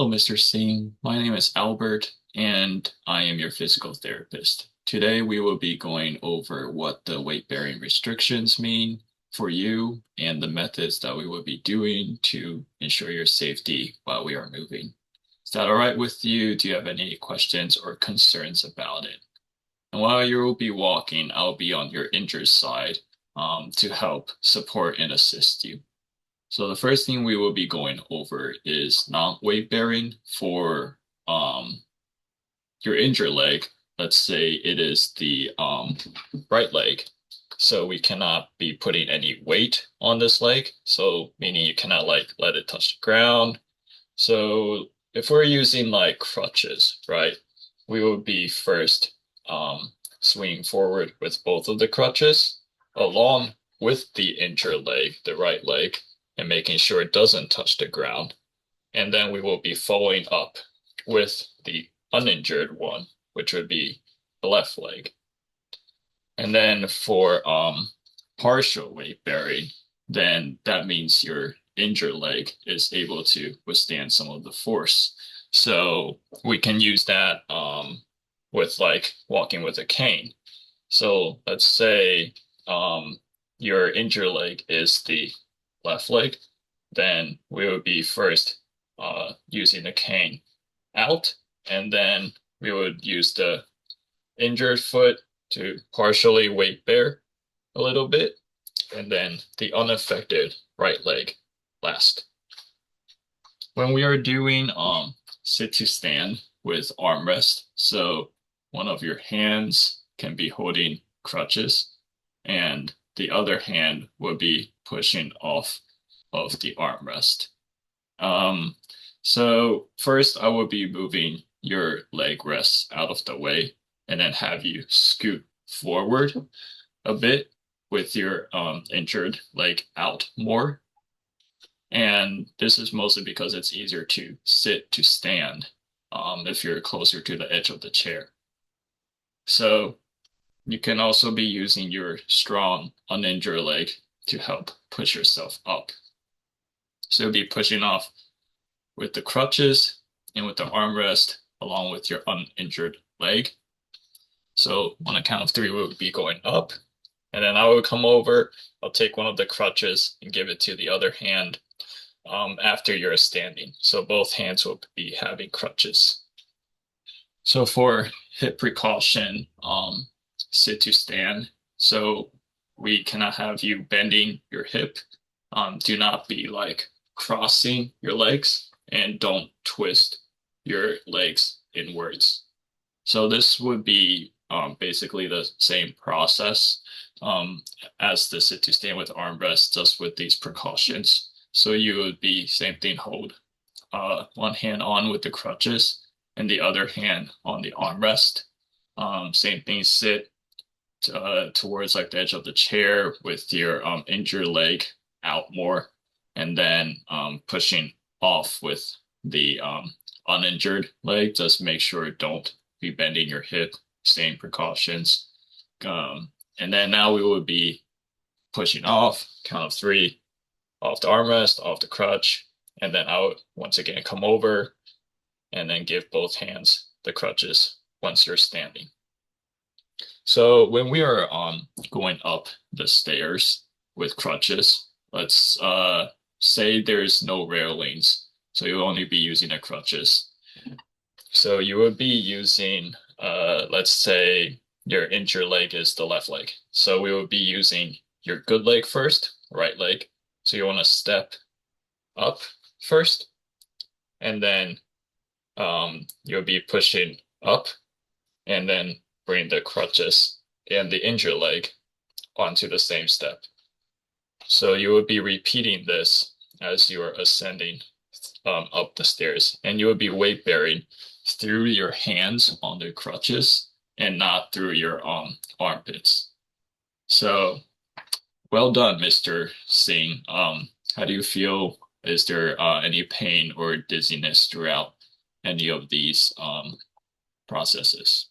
Hello, Mr. Singh. My name is Albert, and I am your physical therapist. Today, we will be going over what the weight-bearing restrictions mean for you and the methods that we will be doing to ensure your safety while we are moving. Is that all right with you? Do you have any questions or concerns about it? And while you will be walking, I'll be on your injured side to help support and assist you. So the first thing we will be going over is non-weight bearing for your injured leg. Let's say it is the right leg. So we cannot be putting any weight on this leg. So meaning you cannot like let it touch the ground. So if we're using like crutches, right, we will be first swinging forward with both of the crutches along with the injured leg, the right leg, and making sure it doesn't touch the ground. And then we will be following up with the uninjured one, which would be the left leg. And then for partial weight bearing, then that means your injured leg is able to withstand some of the force. So we can use that with like walking with a cane. So let's say your injured leg is the left leg, then we would be first using the cane out, and then we would use the injured foot to partially weight bear a little bit, and then the unaffected right leg last. When we are doing sit to stand with armrest, so one of your hands can be holding crutches and the other hand will be pushing off of the armrest. Um, so first I will be moving your leg rests out of the way and then have you scoot forward a bit with your injured leg out more. And this is mostly because it's easier to sit to stand if you're closer to the edge of the chair. So you can also be using your strong uninjured leg to help push yourself up. So you'll be pushing off with the crutches and with the armrest along with your uninjured leg. So on a count of three, we'll be going up. And then I will come over, I'll take one of the crutches and give it to the other hand after you're standing. So both hands will be having crutches. So for hip precaution, sit to stand. So we cannot have you bending your hip. Do not be like crossing your legs and don't twist your legs inwards. So this would be basically the same process as the sit to stand with armrest, just with these precautions. So you would be same thing, hold one hand on with the crutches and the other hand on the armrest. Same thing, sit towards like the edge of the chair with your injured leg out more, and then pushing off with the uninjured leg. Just make sure don't be bending your hip. Same precautions. And then now we would be pushing off, count of three, off the armrest, off the crutch, and then I would once again come over and then give both hands the crutches once you're standing. So when we are going up the stairs with crutches, let's say there's no railings, so you'll only be using the crutches. So you would be using, let's say your injured leg is the left leg. So we would be using your good leg first, right leg. So you want to step up first, and then you'll be pushing up and then bring the crutches and the injured leg onto the same step. So you will be repeating this as you are ascending up the stairs, and you will be weight bearing through your hands on the crutches and not through your armpits. So well done, Mr. Singh. How do you feel? Is there any pain or dizziness throughout any of these processes?